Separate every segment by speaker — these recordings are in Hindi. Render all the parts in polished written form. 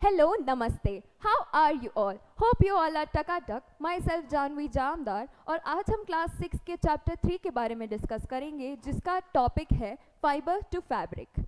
Speaker 1: Hello, Namaste. How are you all? Hope you all are Takatak. Myself Janvi Jamdar और आज हम क्लास 6 के चैप्टर 3 के बारे में डिस्कस करेंगे जिसका टॉपिक है fibre to fabric.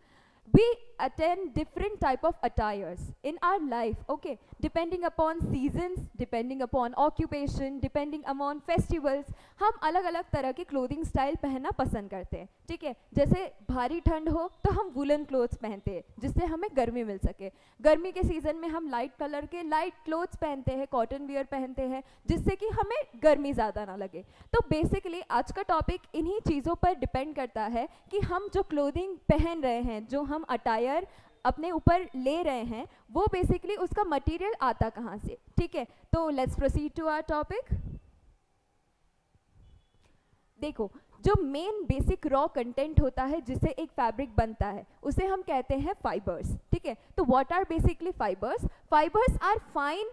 Speaker 1: We attend different type of attires in our life, okay, depending upon seasons, depending upon occupation, depending upon festivals. हम अलग अलग तरह के क्लोथिंग स्टाइल पहनना पसंद करते हैं, ठीक है. जैसे भारी ठंड हो तो हम वुलन क्लोथ्स पहनते हैं जिससे हमें गर्मी मिल सके. गर्मी के सीजन में हम लाइट कलर के लाइट क्लोथ्स पहनते हैं, कॉटन वियर पहनते हैं जिससे कि हमें गर्मी ज़्यादा ना लगे. तो बेसिकली आज का टॉपिक इन्हीं चीज़ों पर डिपेंड करता है कि हम जो क्लोथिंग पहन रहे हैं, जो हम अटायर अपने ऊपर ले रहे हैं, वो बेसिकली उसका मटेरियल आता कहाँ से, ठीक है. तो let's proceed to our topic. देखो, जो मेन बेसिक रॉ कंटेंट होता है जिससे एक फैब्रिक बनता है उसे हम कहते हैं फाइबर्स, ठीक है. तो what are basically fibres? Fibres are fine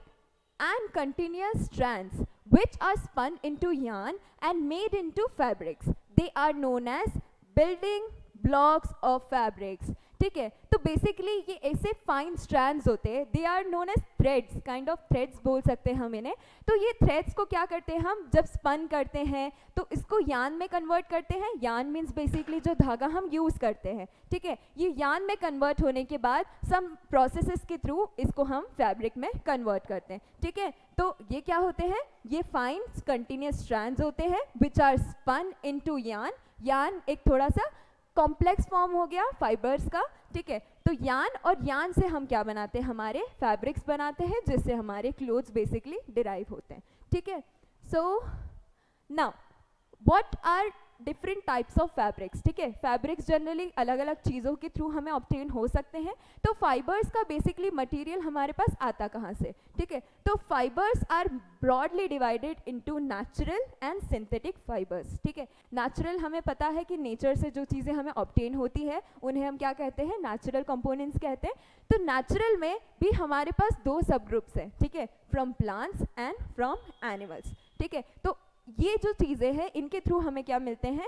Speaker 1: and continuous strands which are spun into yarn and made into fabrics. They are known as building blocks of fabrics. ठीक है. तो बेसिकली ये ऐसे फाइन स्ट्रैंड्स होते हैं, they are known as threads, kind of threads बोल सकते हैं हम इन्हें. तो ये थ्रेड्स को क्या करते हैं, हम जब स्पन करते हैं तो इसको यान में कन्वर्ट करते हैं. यान मीन्स बेसिकली जो धागा हम यूज़ करते हैं, ठीक है. ये यान में कन्वर्ट होने के बाद सम प्रोसेसेस के थ्रू इसको हम फैब्रिक में कन्वर्ट करते हैं, ठीक है. तो ये क्या होते हैं, ये फाइन कंटिन्यूस स्ट्रैंड्स होते हैं विच आर स्पन इनटू यान. यान एक थोड़ा सा कॉम्प्लेक्स फॉर्म हो गया फाइबर्स का, ठीक है. तो यान और यान से हम क्या बनाते हैं, हमारे फैब्रिक्स बनाते हैं जिससे हमारे क्लोथ्स बेसिकली डिराइव होते हैं, ठीक है. So now what are different types of fabrics, ठीक है. फैब्रिक्स जनरली अलग अलग चीज़ों के थ्रू हमें ऑब्टेन हो सकते हैं. तो फाइबर्स का बेसिकली मटेरियल हमारे पास आता कहाँ से, ठीक है. तो fibres are broadly divided into natural and synthetic fibres, ठीक है. नेचुरल हमें पता है कि नेचर से जो चीज़ें हमें ऑब्टेन होती है उन्हें हम क्या कहते हैं, नेचुरल कंपोनेंट्स कहते हैं. तो नेचुरल में भी हमारे पास दो सब ग्रुप्स हैं, ठीक है, from plants and from animals, ठीक है. तो ये जो चीज़ें हैं इनके थ्रू हमें क्या मिलते हैं,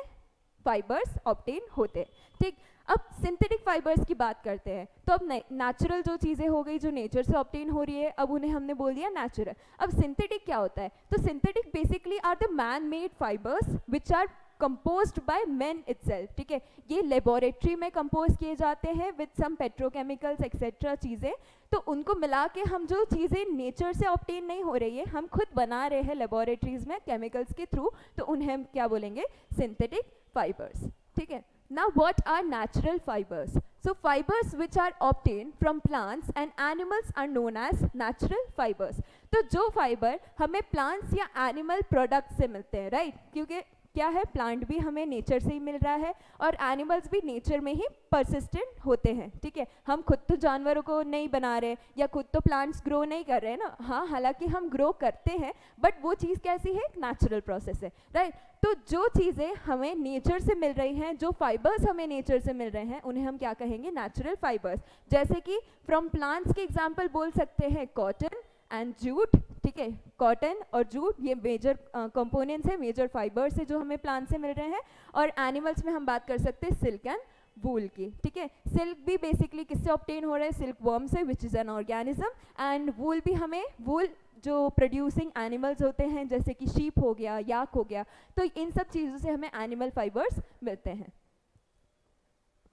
Speaker 1: फाइबर्स ऑब्टेन होते हैं, ठीक. अब सिंथेटिक फाइबर्स की बात करते हैं. तो अब नेचुरल जो चीज़ें हो गई जो नेचर से ऑब्टेन हो रही है, अब उन्हें हमने बोल दिया नेचुरल. अब सिंथेटिक क्या होता है, तो synthetic basically are the man made fibres which are composed by man itself, ठीक है. ये लेबोरेटरी में कंपोज किए जाते हैं विद सम पेट्रोकेमिकल्स एक्सेट्रा चीज़ें. तो उनको मिला के हम जो चीज़ें नेचर से ऑब्टेन नहीं हो रही है, हम खुद बना रहे हैं लेबोरेटरीज में केमिकल्स के थ्रू, तो उन्हें हम क्या बोलेंगे, सिंथेटिक फाइबर्स, ठीक है. Now what are natural fibers? So fibers which are obtained from plants and animals are known as natural fibers. तो जो फाइबर हमें प्लांट्स या एनिमल प्रोडक्ट से मिलते हैं, राइट, क्योंकि क्या है, प्लांट भी हमें नेचर से ही मिल रहा है और एनिमल्स भी नेचर में ही परसिस्टेंट होते हैं, ठीक है. हम खुद तो जानवरों को नहीं बना रहे या खुद तो प्लांट्स ग्रो नहीं कर रहे हैं ना. हाँ, हालांकि हम ग्रो करते हैं बट वो चीज़ कैसी है, एक नेचुरल प्रोसेस है, राइट. तो जो चीज़ें हमें नेचर से मिल रही हैं, जो फाइबर्स हमें नेचर से मिल रहे हैं, उन्हें हम क्या कहेंगे, नेचुरल फाइबर्स. जैसे कि फ्रॉम प्लांट्स के एग्जाम्पल बोल सकते हैं कॉटन एंड जूट, ठीक है. कॉटन और जूट ये मेजर कंपोनेंट्स हैं, मेजर फाइबर्स है जो हमें प्लांट से मिल रहे हैं. और एनिमल्स में हम बात कर सकते हैं सिल्क एंड वूल की, ठीक है. सिल्क भी बेसिकली किससे ऑब्टेन हो रहा है, सिल्क वर्म से, which is an organism. And wool भी हमें, वूल जो प्रोड्यूसिंग एनिमल्स होते हैं जैसे कि शीप हो गया, याक हो गया, तो इन सब चीज़ों से हमें एनिमल फाइबर्स मिलते हैं.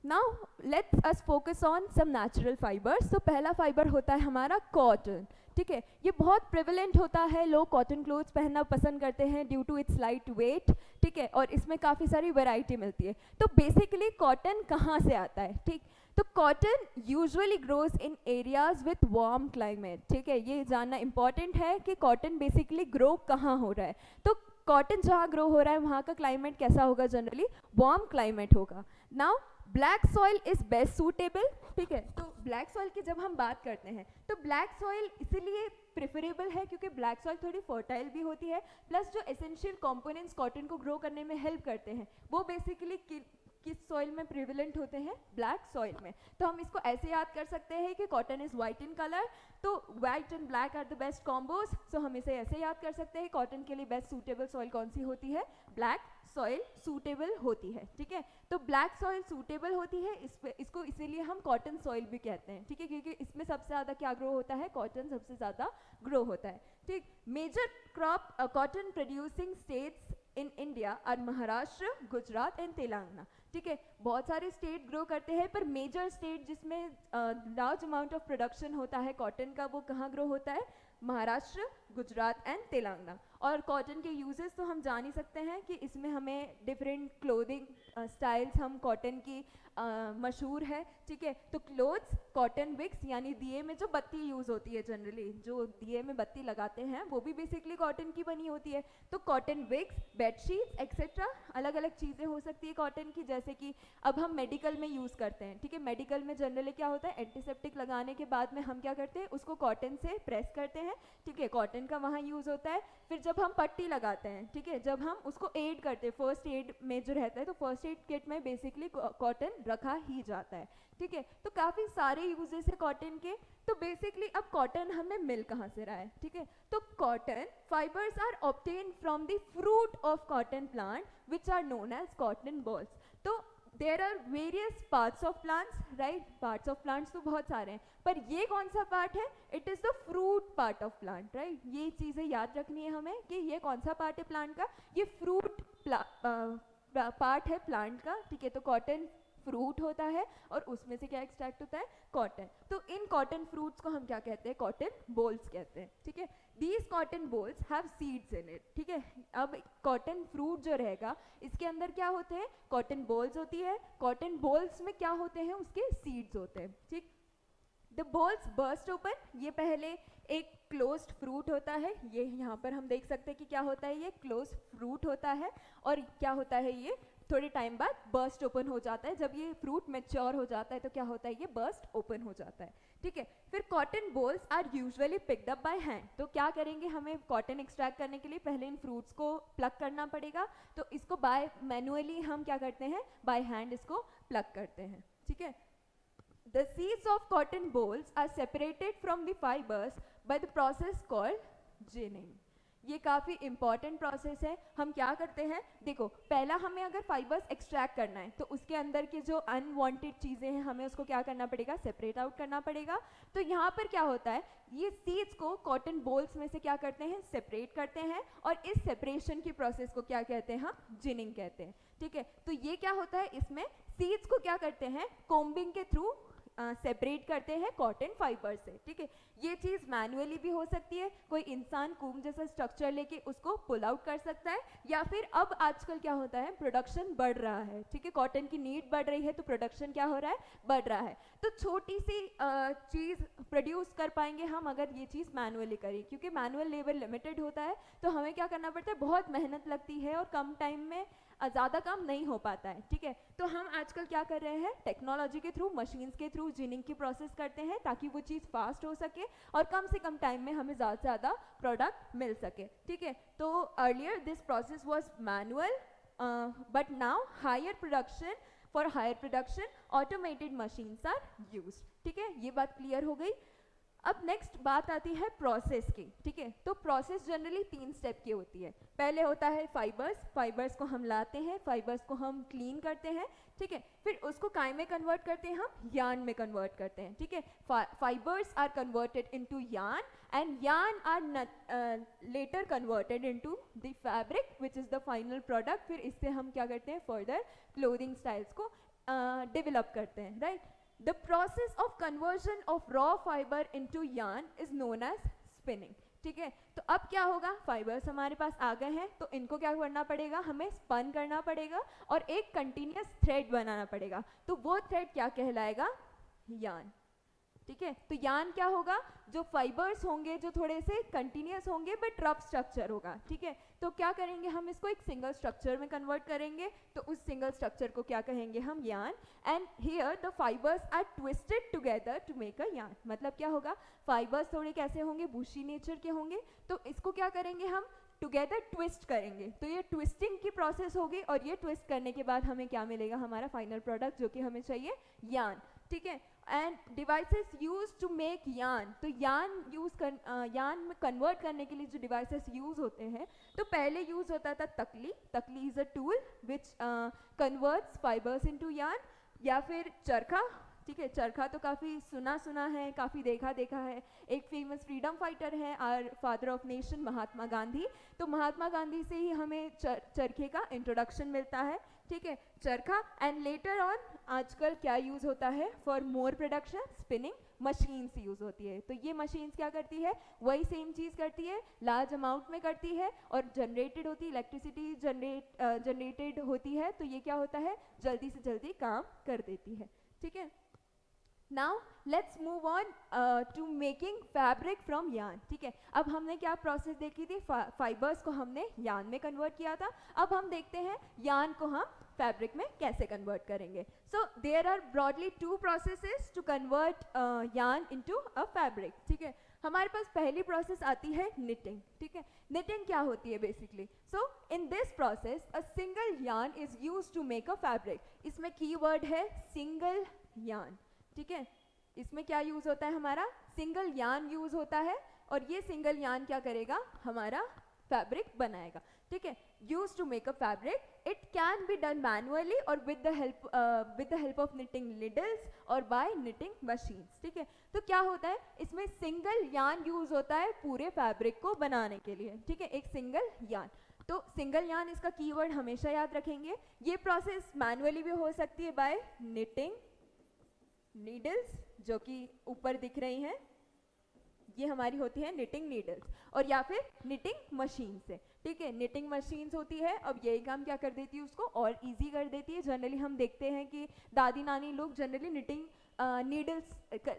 Speaker 1: Now let's us focus on some natural fibers. तो पहला फाइबर होता है हमारा कॉटन, ठीक है. ये बहुत प्रिवलेंट होता है, लोग कॉटन क्लोथ्स पहनना पसंद करते हैं due to its light weight, ठीक है. और इसमें काफ़ी सारी वैरायटी मिलती है. तो बेसिकली कॉटन कहाँ से आता है, ठीक. तो cotton usually grows in areas with warm climate, ठीक है. ये जानना इंपॉर्टेंट है कि कॉटन बेसिकली ग्रो कहाँ हो रहा है. तो कॉटन जहाँ ग्रो हो रहा है वहाँ का क्लाइमेट कैसा होगा, जनरली वार्म क्लाइमेट होगा. Now black soil is best suitable, ठीक है. तो ब्लैक सॉइल की जब हम बात करते हैं तो ब्लैक सॉइल इसीलिए प्रेफरेबल है क्योंकि ब्लैक सॉइल थोड़ी फर्टाइल भी होती है, प्लस जो एसेंशियल कंपोनेंट्स कॉटन को ग्रो करने में हेल्प करते हैं वो बेसिकली किस सॉइल में प्रिविलेंट होते हैं, ब्लैक सॉइल में। तो हम इसको ऐसे याद कर सकते हैं कि cotton is white in colour, तो white and black are the best combos, so हम इसे ऐसे याद कर सकते हैं कॉटन के लिए बेस्ट सूटेबल सॉइल कौन सी होती है, ब्लैक सॉइल सूटेबल होती है, ठीक है। तो ब्लैक सॉइल सूटेबल होती है, इसको इसीलिए हम कॉटन सॉइल भी कहते हैं, ठीक है, क्योंकि इसमें सबसे ज़्यादा क्या ग्रो होता है, कॉटन सबसे ज़्यादा ग्रो होता है, ठीक। Major crop cotton producing states in India are Maharashtra, Gujarat and Telangana, ठीक है। बहुत सारे स्टेट ग्रो करते हैं, पर मेजर स्टेट जिसमें लार्ज अमाउंट ऑफ प्रोडक्शन होता है कॉटन का, वो कहाँ ग्रो होता है, महाराष्ट्र, गुजरात एंड तेलंगाना। और कॉटन के यूजेस तो हम जान ही सकते हैं कि इसमें हमें डिफरेंट क्लोथिंग स्टाइल्स हम कॉटन की मशहूर है, ठीक है। तो क्लोथ्स, कॉटन विक्स यानी दिए में जो बत्ती यूज़ होती है, जनरली जो दिए में बत्ती लगाते हैं वो भी बेसिकली कॉटन की बनी होती है। तो कॉटन विक्स, बेडशीट्स एक्सेट्रा, अलग अलग चीज़ें हो सकती है कॉटन की, जैसे कि अब हम मेडिकल में यूज़ करते हैं, ठीक है। मेडिकल में जनरली क्या होता है, एंटीसेप्टिक लगाने के बाद में हम क्या करते हैं, उसको कॉटन से प्रेस करते हैं, ठीक है, कॉटन का वहाँ यूज़ होता है। फिर जब हम पट्टी लगाते हैं, ठीक है, जब हम उसको एड करते हैं, फर्स्ट एड में जो रहता है, तो फर्स्ट एड किट में बेसिकली कॉटन रखा ही जाता है, ठीक है। तो काफ़ी सारे यूजेस है कॉटन के। तो बेसिकली अब कॉटन हमें मिल कहाँ से रहा है, ठीक है। तो cotton fibres are obtain from the fruit of cotton plant which are known as cotton balls. तो there are various parts of plants, right, parts of plants तो बहुत सारे हैं, पर ये कौन सा पार्ट है, it is the fruit part of plant, right. ये चीज़ें याद रखनी है हमें कि ये कौन सा पार्ट है प्लांट का, ये फ्रूट पार्ट है प्लांट का, ठीक है। तो कॉटन फ्रूट होता है और उसमें से क्या एक्सट्रैक्ट होता है, कॉटन। तो इन कॉटन फ्रूट्स को हम क्या कहते हैं, कॉटन बोल्स कहते हैं, ठीक है। These cotton bolls have seeds in it, ठीक है। अब कॉटन फ्रूट जो रहेगा इसके अंदर क्या होते हैं, कॉटन बोल्स होती है, कॉटन बोल्स में क्या होते हैं, उसके सीड्स होते हैं, ठीक। द बोल्स बर्स्ट ओपन, ये पहले एक क्लोज्ड फ्रूट होता है, ये यहाँ पर हम देख सकते हैं कि क्या होता है, ये क्लोज्ड फ्रूट होता है, और क्या होता है, ये थोड़े टाइम बाद बर्स्ट ओपन हो जाता है। जब ये फ्रूट मैच्योर हो जाता है तो क्या होता है, ये बर्स्ट ओपन हो जाता है, ठीक है। फिर cotton bolls are usually picked up by hand. तो क्या करेंगे, हमें कॉटन एक्सट्रैक्ट करने के लिए पहले इन फ्रूट्स को प्लग करना पड़ेगा, तो इसको बाय मैनुअली हम क्या करते हैं, बाय हैंड इसको प्लग करते हैं, ठीक है। The seeds of cotton bolls are separated from the fibers by the process called ginning. ये काफ़ी इंपॉर्टेंट प्रोसेस है। हम क्या करते हैं, देखो पहला हमें अगर फाइबर्स एक्सट्रैक्ट करना है तो उसके अंदर के जो अनवांटेड चीज़ें हैं हमें उसको क्या करना पड़ेगा, सेपरेट आउट करना पड़ेगा। तो यहाँ पर क्या होता है, ये सीड्स को कॉटन बोल्स में से क्या करते हैं, सेपरेट करते हैं, और इस सेपरेशन की प्रोसेस को क्या कहते हैं, हम जिनिंग कहते हैं, ठीक है। तो ये क्या होता है, इसमें सीड्स को क्या करते हैं, कोम्बिंग के थ्रू सेपरेट करते हैं कॉटन फाइबर से, ठीक है। ये चीज़ मैनुअली भी हो सकती है, कोई इंसान कूम जैसा स्ट्रक्चर लेके उसको पुल आउट कर सकता है, या फिर अब आजकल क्या होता है, प्रोडक्शन बढ़ रहा है, ठीक है, कॉटन की नीड बढ़ रही है तो प्रोडक्शन क्या हो रहा है, बढ़ रहा है। तो छोटी सी चीज़ प्रोड्यूस कर पाएंगे हम अगर ये चीज़ मैनुअली करें, क्योंकि मैनुअल लेबर लिमिटेड होता है, तो हमें क्या करना पड़ता है, बहुत मेहनत लगती है और कम टाइम में ज़्यादा काम नहीं हो पाता है, ठीक है। तो हम आजकल क्या कर रहे हैं, टेक्नोलॉजी के थ्रू, मशीन्स के थ्रू जिनिंग की प्रोसेस करते हैं ताकि वो चीज़ फास्ट हो सके और कम से कम टाइम में हमें ज़्यादा से ज़्यादा प्रोडक्ट मिल सके, ठीक है। तो earlier this process was manual, but now for higher production automated machines are used, ठीक है। ये बात क्लियर हो गई। अब नेक्स्ट बात आती है प्रोसेस की, ठीक है। तो प्रोसेस जनरली 3 स्टेप की होती है। पहले होता है फाइबर्स को हम लाते हैं, फाइबर्स को हम क्लीन करते हैं, ठीक है। फिर उसको काय में कन्वर्ट करते हैं, हम यार्न में कन्वर्ट करते हैं, ठीक है। Fibres are converted into yarn and yarn are later converted into the fabric which is the final product. फिर इससे हम क्या करते हैं, फर्दर क्लोथिंग स्टाइल्स को डेवलप करते हैं, right. The process of conversion of raw fiber into yarn is known as spinning, ठीक है। तो अब क्या होगा, फाइबर्स हमारे पास आ गए हैं तो इनको क्या करना पड़ेगा, हमें स्पन करना पड़ेगा और एक कंटिन्यूस थ्रेड बनाना पड़ेगा। तो वो थ्रेड क्या कहलाएगा, यार्न, ठीक है। तो यार्न क्या होगा, जो फाइबर्स होंगे जो थोड़े से कंटिन्यूस होंगे बट रफ स्ट्रक्चर होगा, ठीक है। तो क्या करेंगे, हम इसको एक सिंगल स्ट्रक्चर में कन्वर्ट करेंगे, तो उस सिंगल स्ट्रक्चर को क्या कहेंगे हम, yarn. And here the fibres are twisted together to make a yarn. मतलब क्या होगा, फाइबर्स थोड़े कैसे होंगे, बुशी नेचर के होंगे, तो इसको क्या करेंगे हम, टुगेदर ट्विस्ट करेंगे, तो ये ट्विस्टिंग की प्रोसेस होगी और ये ट्विस्ट करने के बाद हमें क्या मिलेगा, हमारा फाइनल प्रोडक्ट जो कि हमें चाहिए यार्न, ठीक है। And devices use to make yarn, तो यार्न में कन्वर्ट करने के लिए जो डिवाइसेस यूज होते हैं, तो पहले यूज होता था तकली, तकली is a tool which converts fibres into yarn, या फिर चरखा, ठीक है। चरखा तो काफ़ी सुना है, काफ़ी देखा है। एक फेमस फ्रीडम फाइटर है are father of nation Mahatma Gandhi, तो महात्मा गांधी से ही हमें चरखे का इंट्रोडक्शन मिलता है, ठीक है, चरखा। एंड लेटर ऑन आजकल क्या यूज़ होता है, for more production spinning machines use होती है। तो ये मशीन्स क्या करती है, वही सेम चीज़ करती है, लार्ज अमाउंट में करती है और जनरेटेड होती है, इलेक्ट्रिसिटी जनरेटेड होती है, तो ये क्या होता है, जल्दी से जल्दी काम कर देती है, ठीक है। Now let's move on to making fabric from yarn, ठीक है। अब हमने क्या प्रोसेस देखी थी, फाइबर्स को हमने यार्न में कन्वर्ट किया था, अब हम देखते हैं यार्न को हम फैब्रिक में कैसे कन्वर्ट करेंगे। So there are broadly two processes to convert yarn into a fabric, ठीक है। हमारे पास पहली प्रोसेस आती है निटिंग, ठीक है। निटिंग क्या होती है basically, so in this process a single yarn is used to make a fabric, इसमें कीवर्ड है सिंगल यार्न, ठीक है। इसमें क्या यूज होता है, हमारा सिंगल यार्न यूज होता है और ये सिंगल यार्न क्या करेगा, हमारा फैब्रिक बनाएगा, ठीक है। Use to make a fabric, it can be done manually और with the help of knitting needles और बाय निटिंग मशीन्स, ठीक है। तो क्या होता है, इसमें सिंगल यार्न यूज होता है पूरे फैब्रिक को बनाने के लिए, ठीक है, एक सिंगल यार्न। तो सिंगल यार्न इसका कीवर्ड हमेशा याद रखेंगे। ये प्रोसेस मैनुअली भी हो सकती है बाय निटिंग नीडल्स, जो कि ऊपर दिख रही हैं, ये हमारी होती है निटिंग नीडल्स, और या फिर निटिंग मशीन से, ठीक है। निटिंग मशीन्स होती है, अब यही काम क्या कर देती है, उसको और इजी कर देती है। जनरली हम देखते हैं कि दादी नानी लोग जनरली निटिंग नीडल्स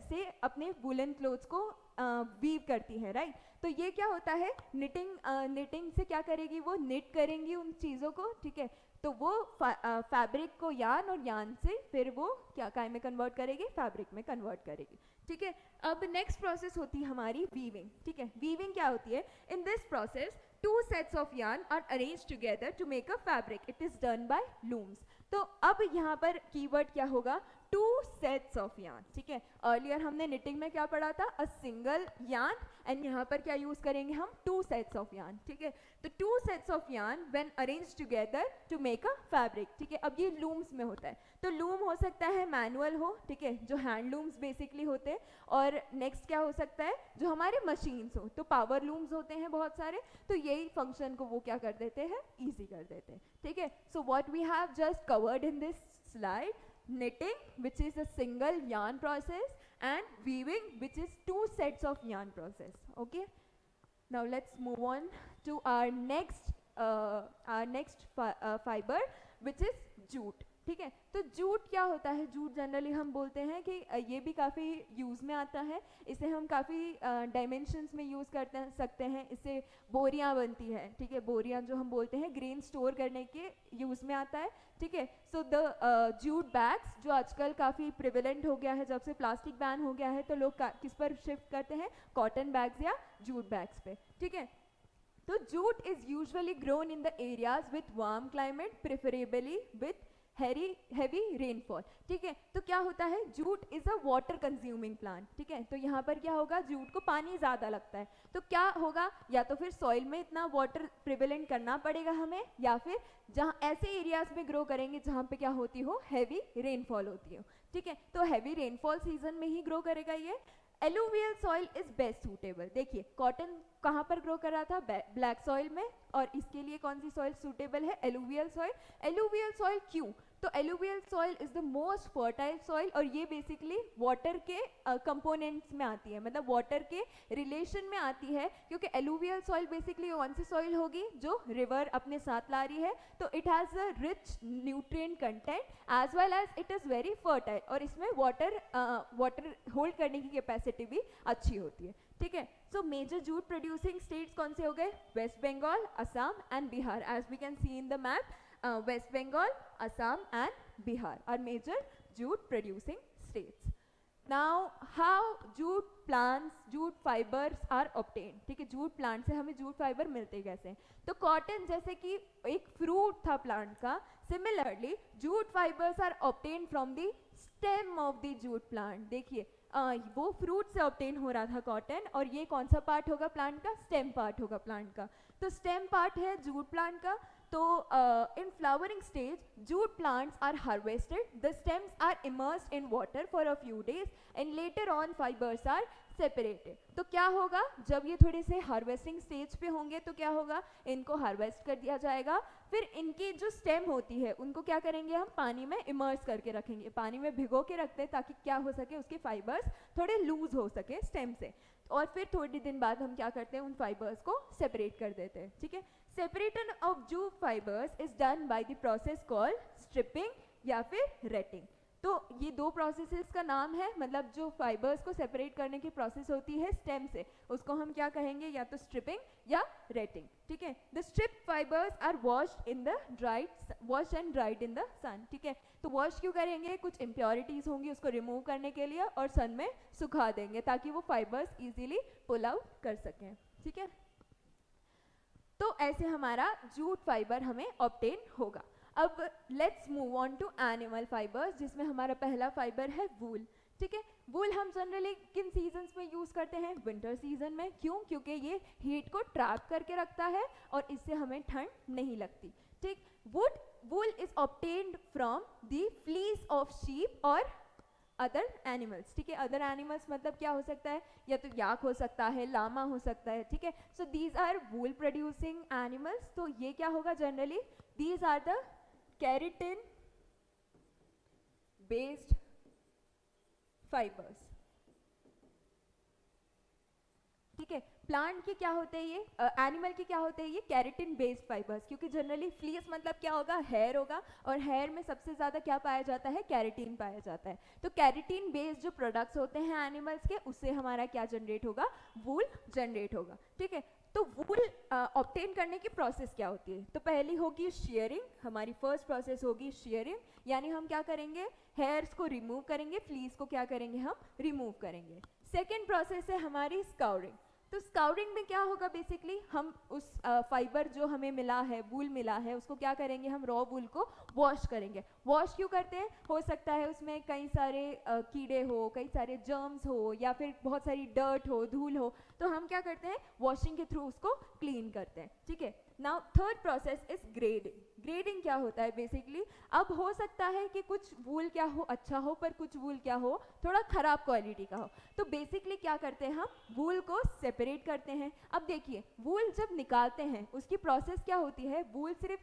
Speaker 1: से अपने वुलन क्लोथ्स को वीव करती हैं, राइट। तो ये क्या होता है, निटिंग से क्या करेगी, वो निट करेंगी उन चीज़ों को, ठीक है। तो वो फैब्रिक को यार्न और यार्न से फिर वो क्या काय में कन्वर्ट करेगी, फैब्रिक में कन्वर्ट करेगी, ठीक है। अब नेक्स्ट प्रोसेस होती है हमारी वीविंग, ठीक है। वीविंग क्या होती है, in this process two sets of yarn are arrange together to make a fabric, it is done by looms. तो अब यहाँ पर कीवर्ड क्या होगा, टू सेट्स ऑफ यार्न, ठीक है। अर्लियर हमने निटिंग में क्या पढ़ा था, अ सिंगल यार्न, एंड यहाँ पर क्या यूज करेंगे हम, टू सेट्स ऑफ यार्न, ठीक है। तो two sets of yarn when arrange together to make a fabric, ठीक है। अब ये लूम्स में होता है, तो लूम हो सकता है मैनुअल हो, ठीक है, जो हैंड लूम्स बेसिकली होते हैं, और नेक्स्ट क्या हो सकता है, जो हमारे मशीन्स हो, तो पावर लूम्स होते हैं बहुत सारे, तो यही फंक्शन को वो क्या कर देते हैं, ईजी कर देते हैं, ठीक है। So what we have just covered in this slide, knitting which is a single yarn process and weaving which is two sets of yarn process, okay. Now let's move on to our next fiber which is jute, ठीक है। तो जूट क्या होता है, जूट जनरली हम बोलते हैं कि ये भी काफ़ी यूज़ में आता है, इसे हम काफ़ी डायमेंशंस में यूज़ करते सकते हैं, इससे बोरियां बनती है, ठीक है। बोरियां जो हम बोलते हैं ग्रेन स्टोर करने के यूज़ में आता है, ठीक है। सो द जूट बैग्स जो आजकल काफ़ी प्रिवेलेंट हो गया है, जब से प्लास्टिक बैन हो गया है, तो लोग किस पर शिफ्ट करते हैं, कॉटन बैग्स या जूट बैग्स पे, ठीक है। तो jute is usually grown in the areas with warm climate, preferably with heavy rainfall, ठीक है। तो क्या होता है, jute is a water consuming plant, ठीक है। तो यहाँ पर क्या होगा, जूट को पानी ज़्यादा लगता है, तो क्या होगा, या तो फिर सॉइल में इतना वाटर प्रिवेलेंट करना पड़ेगा हमें, या फिर जहाँ ऐसे एरियाज में ग्रो करेंगे जहाँ पे क्या होती हो, हैवी रेनफॉल होती हो, ठीक है। तो हैवी रेनफॉल सीजन में ही ग्रो करेगा ये। Alluvial soil is best suitable, देखिए कॉटन कहाँ पर ग्रो कर रहा था, ब्लैक सॉइल में, और इसके लिए कौन सी सॉइल सूटेबल है, एलुवियल सॉइल। एलुवियल सॉइल क्यों, तो alluvial soil is the most fertile soil, और ये बेसिकली वाटर के कंपोनेंट्स में आती है, मतलब वाटर के रिलेशन में आती है, क्योंकि एलुवियल सॉइल बेसिकली कौन सी सॉइल होगी, जो रिवर अपने साथ ला रही है, तो it has a rich nutrient content as well as it is very fertile, और इसमें वाटर होल्ड करने की कैपेसिटी भी अच्छी होती है, ठीक है। So major jute producing states कौन से हो गए, West Bengal, Assam and Bihar, as we can see in the map, West Bengal, Assam and Bihar are major jute producing states. Now how jute plants, jute fibres are obtain, ठीक है, जूट प्लांट से हमें जूट फाइबर मिलते कैसे हैं? तो कॉटन जैसे कि एक फ्रूट था प्लांट का, similarly jute fibres are obtain from the stem of the jute plant. देखिए वो फ्रूट से ऑब्टेन हो रहा था कॉटन, और ये कौन सा पार्ट होगा प्लांट का? स्टेम पार्ट होगा प्लांट का। तो स्टेम पार्ट है जूट प्लांट का। तो in flowering stage jute plants are harvested, the stems are immersed in water for a few days and later on fibers are separated। तो क्या होगा जब ये थोड़े से हार्वेस्टिंग स्टेज पे होंगे तो क्या होगा, इनको हार्वेस्ट कर दिया जाएगा, फिर इनकी जो स्टेम होती है उनको क्या करेंगे हम पानी में इमर्स करके रखेंगे, पानी में भिगो के रखते हैं ताकि क्या हो सके उसके फाइबर्स थोड़े लूज हो सके स्टेम से, और फिर थोड़ी दिन बाद हम क्या करते हैं उन फाइबर्स को सेपरेट कर देते हैं, ठीक है। Separation of jute fibres is done by the process called stripping या फिर रेटिंग। तो ये दो प्रोसेसेस का नाम है, मतलब जो फाइबर्स को सेपरेट करने की प्रोसेस होती है स्टेम से, उसको हम क्या कहेंगे, या तो स्ट्रिपिंग या रेटिंग, ठीक है। The strip fibres are washed in the wash and dried in the sun, ठीक है। तो वॉश क्यों करेंगे, कुछ इम्प्योरिटीज होंगी उसको रिमूव करने के लिए, और सन में सुखा देंगे ताकि वो फाइबर्स इजीली पुल आउट कर सकें, ठीक है। तो ऐसे हमारा जूट फाइबर हमें ऑब्टेन होगा। अब let's move on to animal fibres, जिसमें हमारा पहला फाइबर है वूल, ठीक है। वूल हम जनरली किन सीजन्स में यूज करते हैं, विंटर सीजन में। क्यों? क्योंकि ये हीट को ट्रैप करके रखता है और इससे हमें ठंड नहीं लगती, ठीक। वूल is obtained from the fleece of sheep और अदर एनिमल्स, ठीक है। अदर एनिमल्स मतलब क्या हो सकता है, या तो याक हो सकता है, लामा हो सकता है, ठीक है। So these are wool producing animals. तो ये क्या होगा generally, these are the keratin based fibres, ठीक है। प्लांट के क्या होते हैं ये, एनिमल के क्या होते हैं ये केराटिन बेस्ड फाइबर्स, क्योंकि जनरली फ्लीस मतलब क्या होगा, हेयर होगा, और हेयर में सबसे ज़्यादा क्या पाया जाता है, केराटिन पाया जाता है। तो केराटिन बेस्ड जो प्रोडक्ट्स होते हैं एनिमल्स के, उससे हमारा क्या जनरेट होगा, वूल जनरेट होगा, ठीक है। तो वूल ऑब्टेन करने की प्रोसेस क्या होती है, तो पहली होगी शेयरिंग, हमारी फर्स्ट प्रोसेस होगी शेयरिंग, यानी हम क्या करेंगे, हेयर्स को रिमूव करेंगे, फ्लीस को क्या करेंगे, हम रिमूव करेंगे। सेकेंड प्रोसेस है हमारी स्काउरिंग। तो स्काउरिंग में क्या होगा, बेसिकली हम उस फाइबर जो हमें मिला है, वूल मिला है, उसको क्या करेंगे, हम रॉ वूल को वॉश करेंगे। वॉश क्यों करते हैं, हो सकता है उसमें कई सारे कीड़े हो, कई सारे जर्म्स हो, या फिर बहुत सारी डर्ट हो, धूल हो, तो हम क्या करते हैं वॉशिंग के थ्रू उसको क्लीन करते हैं, ठीक है। Now third process is grading. Grading क्या होता है बेसिकली, अब हो सकता है कि कुछ वूल क्या हो, अच्छा हो, पर कुछ वूल क्या हो, थोड़ा खराब क्वालिटी का हो। तो बेसिकली क्या करते हैं, हम वूल को सेपरेट करते हैं। अब देखिए वूल जब निकालते हैं उसकी प्रोसेस क्या होती है, वूल सिर्फ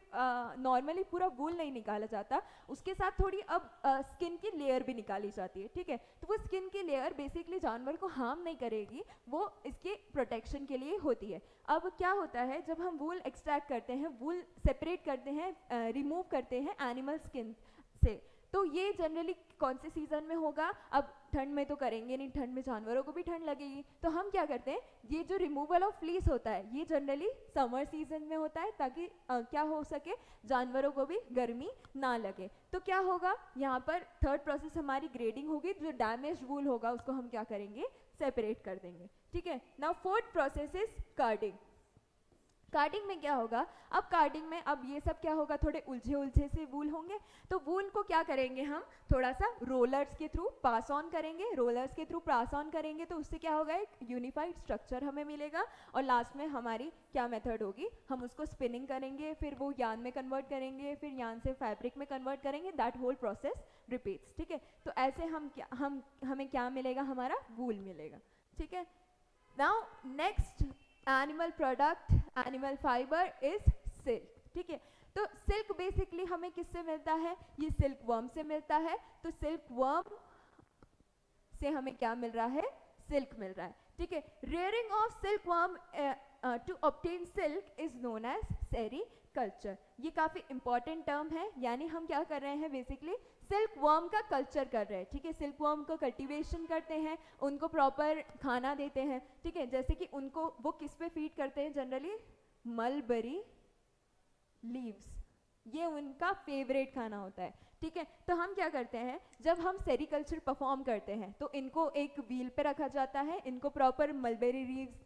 Speaker 1: नॉर्मली पूरा वूल नहीं निकाला जाता, उसके साथ थोड़ी अब स्किन की लेयर भी निकाली जाती है, ठीक है। तो वो स्किन की लेयर बेसिकली जानवर को हार्म नहीं करेगी, वो इसके प्रोटेक्शन के लिए होती है। अब क्या होता है, जब हम वूल एक्सट्रैक्ट करते हैं, वूल सेपरेट करते हैं, रिमूव करते हैं एनिमल स्किन से, तो ये जनरली कौन से सीजन में होगा, अब ठंड में तो करेंगे नहीं, ठंड में जानवरों को भी ठंड लगेगी, तो हम क्या करते हैं, ये जो रिमूवल ऑफ फ्लीस होता है ये जनरली समर सीजन में होता है, ताकि क्या हो सके, जानवरों को भी गर्मी ना लगे। तो क्या होगा यहाँ पर, थर्ड प्रोसेस हमारी ग्रेडिंग होगी, जो डैमेज वूल होगा उसको हम क्या करेंगे, सेपरेट कर देंगे, ठीक है। Now fourth process is carding. Carding में क्या होगा, अब कार्डिंग में अब ये सब क्या होगा, थोड़े उलझे उलझे से वूल होंगे, तो वूल को क्या करेंगे, हम थोड़ा सा रोलर्स के थ्रू पास ऑन करेंगे, रोलर्स के थ्रू पास ऑन करेंगे, तो उससे क्या होगा, एक यूनिफाइड स्ट्रक्चर हमें मिलेगा, और लास्ट में हमारी क्या मेथड होगी, हम उसको स्पिनिंग करेंगे, फिर वो यार्न में कन्वर्ट करेंगे, फिर यार्न से फैब्रिक में कन्वर्ट करेंगे, दैट होल प्रोसेस रिपीट्स, ठीक है। तो ऐसे हमें क्या मिलेगा, हमारा वूल मिलेगा, ठीक है। Now next animal product, animal fibre is silk, ठीक है। तो सिल्क बेसिकली हमें किससे मिलता है, ये सिल्क वर्म से मिलता है। तो सिल्क वर्म से हमें क्या मिल रहा है, सिल्क मिल रहा है, ठीक है। Rearing of silk worm to obtain silk is known as sericulture. ये काफ़ी इंपॉर्टेंट टर्म है, यानी हम क्या कर रहे हैं, बेसिकली सिल्क वर्म का कल्चर कर रहे हैं, ठीक है। सिल्क वर्म को कल्टीवेशन करते हैं, उनको प्रॉपर खाना देते हैं, ठीक है। जैसे कि उनको वो किस पे फीड करते हैं, जनरली मलबरी लीव्स, ये उनका फेवरेट खाना होता है। ठीक है। तो हम क्या करते हैं, जब हम सेरिकल्चर परफॉर्म करते हैं तो इनको एक व्हील पे रखा जाता है, इनको प्रॉपर मलबेरी लीव्स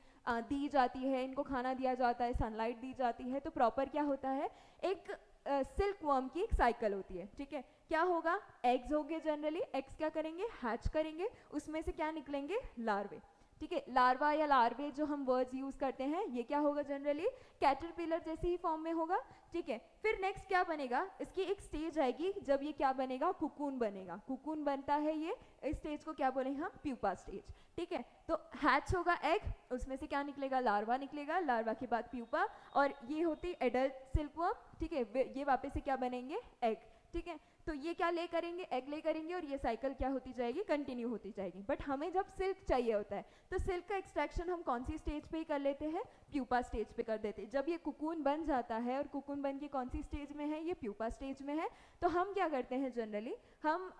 Speaker 1: दी जाती है, इनको खाना दिया जाता है, सनलाइट दी जाती है, तो प्रॉपर क्या होता है, एक सिल्क वर्म की एक साइकिल होती है। ठीक है, क्या होगा, एग्स होंगे, जनरली एग्स क्या करेंगे, हैच करेंगे, उसमें से क्या निकलेंगे, लार्वे। ठीक है, लार्वा या लार्वे जो हम वर्ड्स यूज करते हैं, ये क्या होगा, जनरली कैटरपिलर जैसे ही फॉर्म में होगा। ठीक है, फिर नेक्स्ट क्या बनेगा, इसकी एक स्टेज आएगी जब ये क्या बनेगा, कुकून बनेगा। कुकून बनता है ये, इस स्टेज को क्या बोलेंगे हम, प्यूपा स्टेज। ठीक है, तो हैच होगा एग, उसमें से क्या निकलेगा, लार्वा निकलेगा, लार्वा के बाद प्यूपा, और ये होती एडल्ट सिल्कवर्म। ठीक है, ये वापस से क्या बनेंगे, एग। ठीक है, तो ये क्या ले करेंगे, एग ले करेंगे, और ये साइकिल क्या होती जाएगी, कंटिन्यू होती जाएगी। बट हमें जब सिल्क चाहिए होता है तो सिल्क का एक्सट्रैक्शन हम कौन सी स्टेज पे ही कर लेते हैं, प्यूपा स्टेज पे कर देते हैं। जब ये कुकून बन जाता है, और कुकून बन के कौन सी स्टेज में है, ये प्यूपा स्टेज में है, तो हम क्या करते हैं, जनरली हम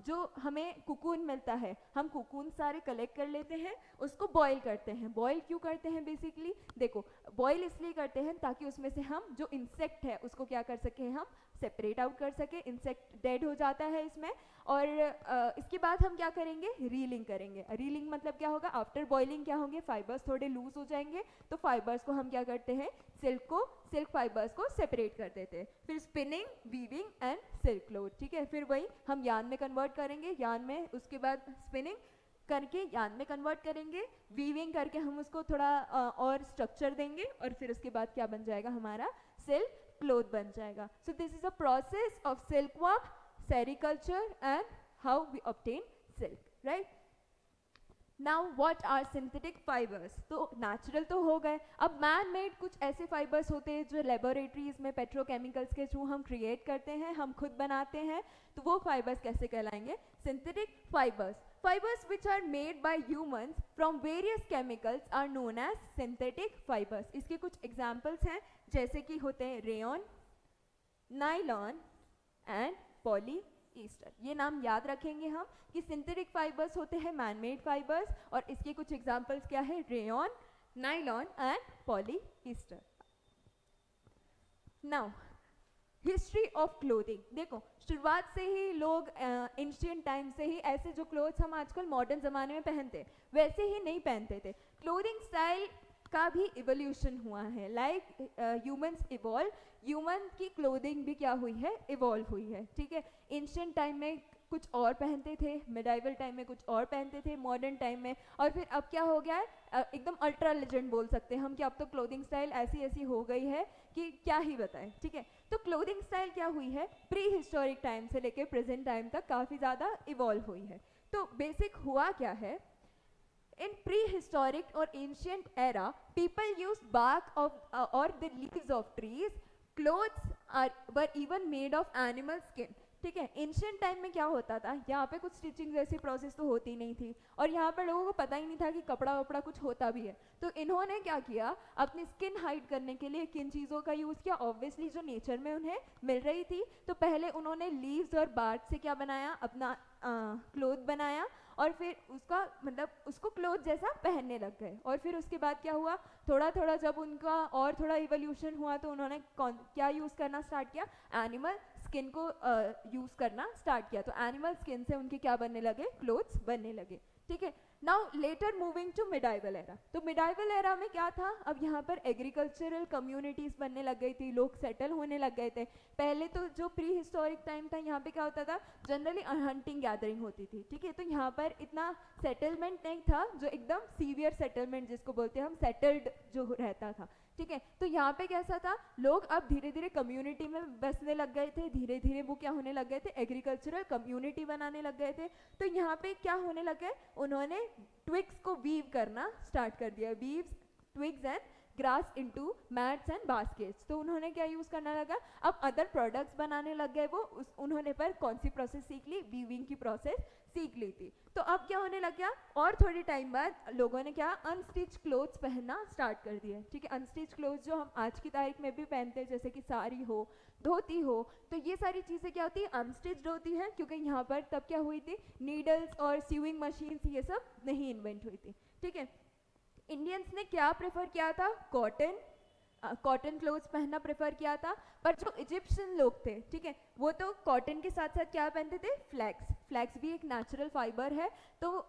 Speaker 1: जो हमें कुकून मिलता है, हम कुकून सारे कलेक्ट कर लेते हैं, उसको बॉईल करते हैं। बॉईल क्यों करते हैं, बेसिकली देखो, बॉईल इसलिए करते हैं ताकि उसमें से हम जो इंसेक्ट है उसको क्या कर सके, हम सेपरेट आउट कर सके, इंसेक्ट डेड हो जाता है इसमें। और इसके बाद हम क्या करेंगे, रीलिंग करेंगे। रीलिंग मतलब क्या होगा, आफ्टर बॉइलिंग क्या होंगे, फाइबर्स थोड़े लूज हो जाएंगे, तो फाइबर्स को हम क्या करते हैं, सिल्क फाइबर्स को सेपरेट कर देते हैं। फिर spinning, weaving and silk cloth. ठीक है, फिर वही हम यार्न में कन्वर्ट करेंगे, यार्न में उसके बाद स्पिनिंग करके यार्न में कन्वर्ट करेंगे, वीविंग करके हम उसको थोड़ा और स्ट्रक्चर देंगे, और फिर उसके बाद क्या बन जाएगा, हमारा सिल्क क्लोथ बन जाएगा। So this is a process of silkworm, sericulture and how we obtain silk, right. Now what are synthetic fibres, तो नेचुरल तो हो गए, अब मैन मेड कुछ ऐसे फाइबर्स होते हैं जो लेबोरेटरीज में पेट्रोकेमिकल्स के थ्रू हम क्रिएट करते हैं, हम खुद बनाते हैं, तो वो फाइबर्स कैसे कहलाएंगे, synthetic fibres. Fibers which are made by humans from various chemicals are known as synthetic fibers. इसके कुछ examples हैं, जैसे कि होते हैं रेयन, नाइलॉन एंड पॉलीईस्टर। ये नाम याद रखेंगे हम कि सिंथेटिक फाइबर्स होते हैं मैन मेड फाइबर्स, और इसके कुछ एग्जांपल्स क्या है, rayon, nylon and polyester. Now history of clothing, देखो शुरुआत से ही लोग एंशिएंट टाइम से ही ऐसे जो क्लोथ्स हम आजकल मॉडर्न ज़माने में पहनते वैसे ही नहीं पहनते थे। क्लोथिंग स्टाइल का भी इवोल्यूशन हुआ है, लाइक ह्यूमंस इवॉल्व, ह्यूमन की क्लोथिंग भी क्या हुई है, इवॉल्व हुई है। ठीक है, एंशिएंट टाइम में कुछ और पहनते थे, मिडाइवल टाइम में कुछ और पहनते थे, मॉडर्न टाइम में, और फिर अब क्या हो गया है, एकदम अल्ट्रा लेजेंड बोल सकते हैं हम कि अब तो क्लोथिंग स्टाइल ऐसी ऐसी हो गई है कि क्या ही बताएं। ठीक है, तो क्लोथिंग स्टाइल क्या हुई है, प्री हिस्टोरिक टाइम से लेके प्रेजेंट टाइम तक काफ़ी ज़्यादा इवॉल्व हुई है। तो बेसिक हुआ क्या है, in prehistoric or ancient era people used bark of or the leaves of trees, clothes were even made of animal skin। ठीक है, एंशियंट टाइम में क्या होता था, यहाँ पे कुछ स्टिचिंग जैसी प्रोसेस तो होती नहीं थी, और यहाँ पर लोगों को पता ही नहीं था कि कपड़ा वपड़ा कुछ होता भी है, तो इन्होंने क्या किया, अपनी स्किन हाइड करने के लिए किन चीज़ों का यूज़ किया, ऑब्वियसली जो नेचर में उन्हें मिल रही थी, तो पहले उन्होंने लीव्स और बार्क से क्या बनाया, अपना क्लोथ बनाया, और फिर उसका मतलब उसको क्लोथ जैसा पहनने लग गए। और फिर उसके बाद क्या हुआ, थोड़ा थोड़ा जब उनका और थोड़ा इवोल्यूशन हुआ तो उन्होंने क्या यूज़ करना स्टार्ट किया, एनिमल स्किन को यूज़ करना स्टार्ट किया, तो एनिमल स्किन से उनके क्या बनने लगे, क्लोथ्स बनने लगे। ठीक है, now later moving to medieval era, तो मिडाइवल एरा में क्या था, अब यहाँ पर एग्रीकल्चरल कम्युनिटीज़ बनने लग गई थी, लोग सेटल होने लग गए थे। पहले तो जो प्री हिस्टोरिक टाइम था यहाँ पे क्या होता था, जनरली हंटिंग गैदरिंग होती थी। ठीक है, तो यहाँ पर इतना सेटलमेंट नहीं था, जो एकदम सीवियर सेटलमेंट जिसको बोलते हैं हम, सेटल्ड जो रहता था। ठीक है, तो यहाँ पे कैसा था, लोग अब धीरे धीरे कम्युनिटी में बसने लग गए थे, धीरे धीरे वो क्या होने लग गए थे, एग्रीकल्चरल कम्युनिटी बनाने लग गए थे। तो यहाँ पे क्या होने लग गए, उन्होंने ट्विग्स को वीव करना स्टार्ट कर दिया, weaves twigs and grass into mats and baskets. तो उन्होंने क्या यूज़ करना लगा, अब अदर प्रोडक्ट्स बनाने लग गए वो, उन्होंने पर कौन सी प्रोसेस सीख ली, वीविंग की प्रोसेस सीख ली थी। तो अब क्या होने लग गया, और थोड़ी टाइम बाद लोगों ने क्या, अनस्टिच क्लोथ्स पहनना स्टार्ट कर दिए। ठीक है, अनस्टिच क्लोथ्स जो हम आज की तारीख में भी पहनते हैं, जैसे कि साड़ी हो, धोती हो, तो ये सारी चीज़ें क्या होती है, अनस्टिच्ड होती हैं, क्योंकि यहाँ पर तब क्या हुई थी, नीडल्स और सीविंग मशीन्स ये सब नहीं इन्वेंट हुई थी। ठीक है, इंडियंस ने क्या प्रेफर किया था, कॉटन, कॉटन क्लोथ्स पहनना प्रेफर किया था, पर जो इजिप्शियन लोग थे, ठीक है, वो तो कॉटन के साथ साथ क्या पहनते थे, फ्लैक्स। फ्लैक्स भी एक नेचुरल फाइबर है, तो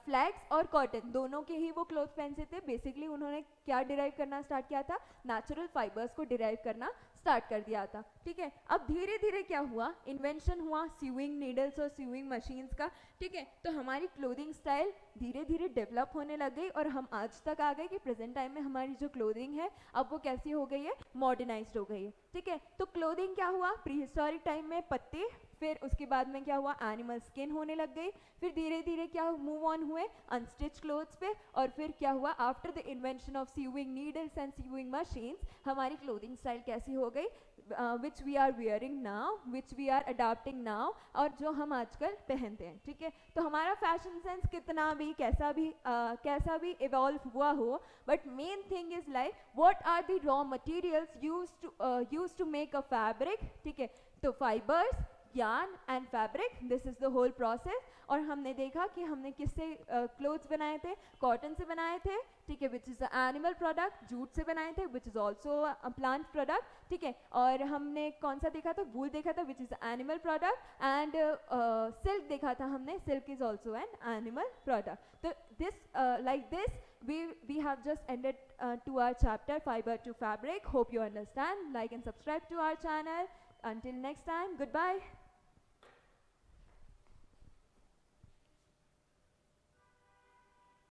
Speaker 1: फ्लैक्स और कॉटन दोनों के ही वो क्लोथ पहनते थे। बेसिकली उन्होंने क्या डिराइव करना स्टार्ट किया था, नेचुरल फाइबर्स को डिराइव करना स्टार्ट कर दिया था, ठीक है। अब धीरे धीरे क्या हुआ, इन्वेंशन हुआ सीविंग नीडल्स और सीविंग मशीन्स का, ठीक है। तो हमारी क्लोथिंग स्टाइल धीरे धीरे डेवलप होने लग गई और हम आज तक आ गए कि प्रेजेंट टाइम में हमारी जो क्लोथिंग है अब वो कैसी हो गई है, मॉडर्नाइज्ड हो गई है, ठीक है। तो क्लोथिंग क्या हुआ, प्री हिस्टोरिक टाइम में पत्ते, फिर उसके बाद में क्या हुआ, एनिमल स्किन होने लग गई, फिर धीरे धीरे क्या मूव ऑन हुए अनस्टिच क्लोथ्स पे, और फिर क्या हुआ, after the invention of sewing needles and sewing machines हमारी क्लोथिंग स्टाइल कैसी हो गई, which we are wearing now, which we are adapting now, और जो हम आजकल पहनते हैं, ठीक है। तो हमारा फैशन सेंस कितना भी कैसा भी इवॉल्व हुआ हो, but main thing is like what are the raw materials used to make a fabric, ठीक है। तो fibres, yarn and fabric, this is the whole process। और हमने देखा कि हमने किससे क्लोथ्स बनाए थे, कॉटन से बनाए थे, ठीक है, which is a animal product, jute से बनाए थे which is also a plant product, ठीक है। और हमने कौन सा देखा था, वूल देखा था which is animal product, and silk देखा था हमने, silk is also an animal product. तो this like this we have just ended to our chapter fiber to fabric. Hope you understand. Like and subscribe to our channel. Until next time, goodbye.